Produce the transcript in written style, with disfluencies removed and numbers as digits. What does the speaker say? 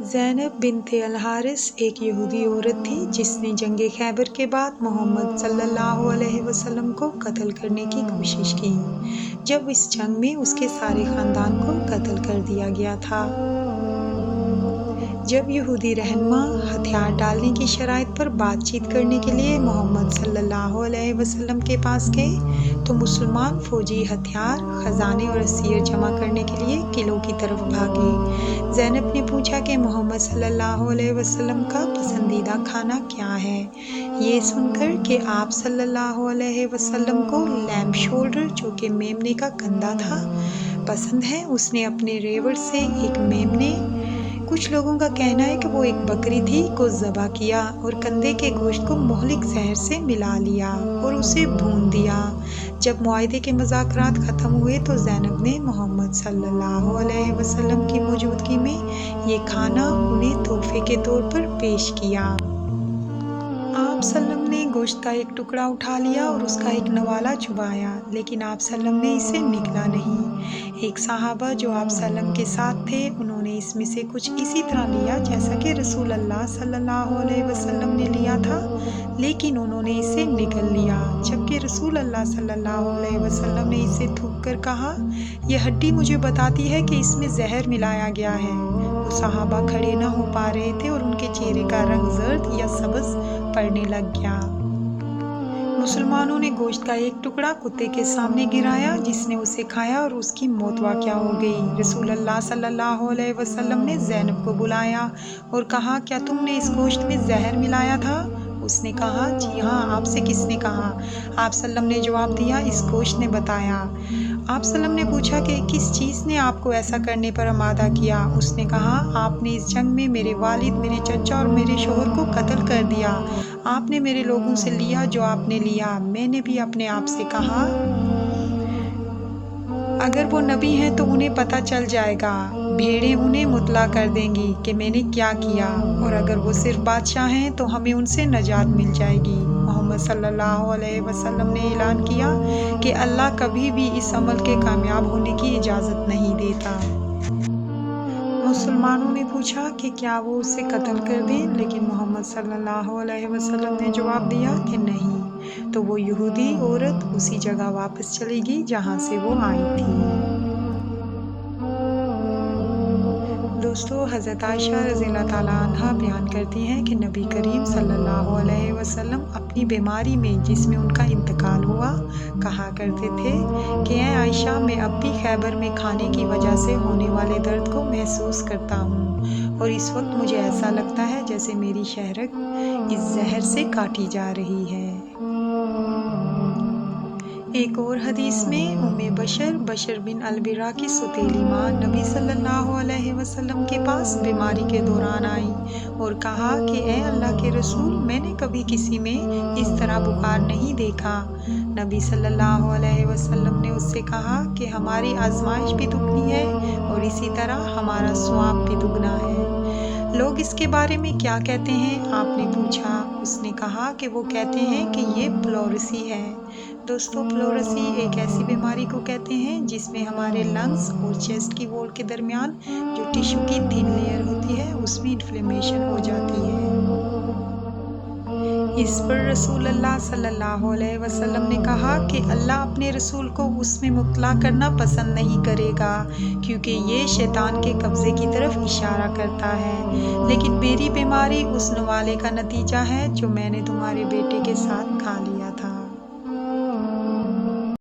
زینب بنت الحارث ایک یہودی عورت تھی جس نے جنگ خیبر کے بعد محمد صلی اللہ علیہ وسلم کو قتل کرنے کی کوشش کی، جب اس جنگ میں اس کے سارے خاندان کو قتل کر دیا گیا تھا۔ جب یہودی رہنما ہتھیار ڈالنے کی شرائط پر بات چیت کرنے کے لیے محمد صلی اللہ علیہ وسلم کے پاس گئے تو مسلمان فوجی ہتھیار، خزانے اور اسیر جمع کرنے کے لیے قلعوں کی طرف بھاگے۔ زینب نے پوچھا کہ محمد صلی اللہ علیہ وسلم کا پسندیدہ کھانا کیا ہے؟ یہ سن کر کہ آپ صلی اللہ علیہ وسلم کو لیمب شولڈر، جو کہ میمنے کا کندھا تھا، پسند ہے، اس نے اپنے ریوڑ سے ایک میمنے، کچھ لوگوں کا کہنا ہے کہ وہ ایک بکری تھی، کو ذبح کیا اور کندھے کے گوشت کو مہلک زہر سے ملا لیا اور اسے بھون دیا۔ جب معاہدے کے مذاکرات ختم ہوئے تو زینب نے محمد صلی اللہ علیہ وسلم کی موجودگی میں یہ کھانا انہیں تحفے کے طور پر پیش کیا۔ آپ صلی اللہ علیہ وسلم نے گوشت کا ایک ٹکڑا اٹھا لیا اور اس کا ایک نوالا چبایا، لیکن آپ صلی اللہ علیہ وسلم نے اسے نگلا نہیں۔ ایک صحابہ جو آپ صلی اللہ علیہ وسلم کے ساتھ تھے، انہوں نے اس میں سے کچھ اسی طرح لیا جیسا کہ رسول اللہ صلی اللہ علیہ وسلم نے لیا تھا، لیکن انہوں نے اسے نگل لیا، جبکہ رسول اللہ صلی اللہ علیہ وسلم نے اسے تھوک کر کہا، یہ ہڈی مجھے بتاتی ہے کہ اس میں زہر ملایا گیا ہے۔ وہ صحابہ کھڑے نہ ہو پا رہے تھے اور ان کے چہرے کا رنگ زرد یا سبز پڑنے لگ گیا۔ مسلمانوں نے گوشت کا ایک ٹکڑا کتے کے سامنے گرایا، جس نے اسے کھایا اور اس کی موت واقع ہو گئی۔ رسول اللہ صلی اللہ علیہ وسلم نے زینب کو بلایا اور کہا، کیا تم نے اس گوشت میں زہر ملایا تھا؟ اس نے کہا، جی ہاں، آپ سے کس نے کہا؟ آپ صلی اللہ علیہ وسلم نے جواب دیا، اس گوشت نے بتایا۔ آپ صلی اللہ علیہ وسلم نے پوچھا کہ کس چیز نے آپ کو ایسا کرنے پر آمادہ کیا؟ اس نے کہا، آپ نے اس جنگ میں میرے والد، میرے چچا اور میرے شوہر کو قتل کر دیا۔ آپ نے میرے لوگوں سے لیا جو آپ نے لیا۔ میں نے بھی اپنے آپ سے کہا، اگر وہ نبی ہیں تو انہیں پتہ چل جائے گا، بھیڑیں انہیں مطلع کر دیں گی کہ میں نے کیا کیا، اور اگر وہ صرف بادشاہ ہیں تو ہمیں ان سے نجات مل جائے گی۔ محمد صلی اللہ علیہ وسلم نے اعلان کیا کہ اللہ کبھی بھی اس عمل کے کامیاب ہونے کی اجازت نہیں دیتا۔ مسلمانوں نے پوچھا کہ کیا وہ اسے قتل کر دیں، لیکن محمد صلی اللہ علیہ وسلم نے جواب دیا کہ نہیں، تو وہ یہودی عورت اسی جگہ واپس چلے گی جہاں سے وہ آئی تھی۔ دوستو، حضرت عائشہ رضی اللہ تعالیٰ عنہا بیان کرتی ہیں کہ نبی کریم صلی اللہ علیہ وسلم اپنی بیماری میں، جس میں ان کا انتقال ہوا، کہا کرتے تھے کہ اے عائشہ، میں اب بھی خیبر میں کھانے کی وجہ سے ہونے والے درد کو محسوس کرتا ہوں، اور اس وقت مجھے ایسا لگتا ہے جیسے میری شہرک اس زہر سے کاٹی جا رہی ہے۔ ایک اور حدیث میں بشر بن البرا کی سوتیلی ماں نبی صلی اللہ علیہ وسلم کے پاس بیماری کے دوران آئی اور کہا کہ اے اللہ کے رسول، میں نے کبھی کسی میں اس طرح بخار نہیں دیکھا۔ نبی صلی اللہ علیہ وسلم نے اس سے کہا کہ ہماری آزمائش بھی دگنی ہے اور اسی طرح ہمارا ثواب بھی دگنا ہے۔ لوگ اس کے بارے میں کیا کہتے ہیں؟ آپ نے پوچھا۔ اس نے کہا کہ وہ کہتے ہیں کہ یہ پلورسی ہے۔ دوستو، پلورسی ایک ایسی بیماری کو کہتے ہیں جس میں ہمارے لنگز اور چیسٹ کی وول کے درمیان جو ٹشو کی تھن لیئر ہوتی ہے، اس میں انفلیمیشن ہو جاتی ہے۔ اس پر رسول اللہ صلی اللہ علیہ وسلم نے کہا کہ اللہ اپنے رسول کو اس میں مبتلا کرنا پسند نہیں کرے گا، کیونکہ یہ شیطان کے قبضے کی طرف اشارہ کرتا ہے، لیکن میری بیماری اس نوالے کا نتیجہ ہے جو میں نے تمہارے بیٹے کے ساتھ کھا لیا تھا۔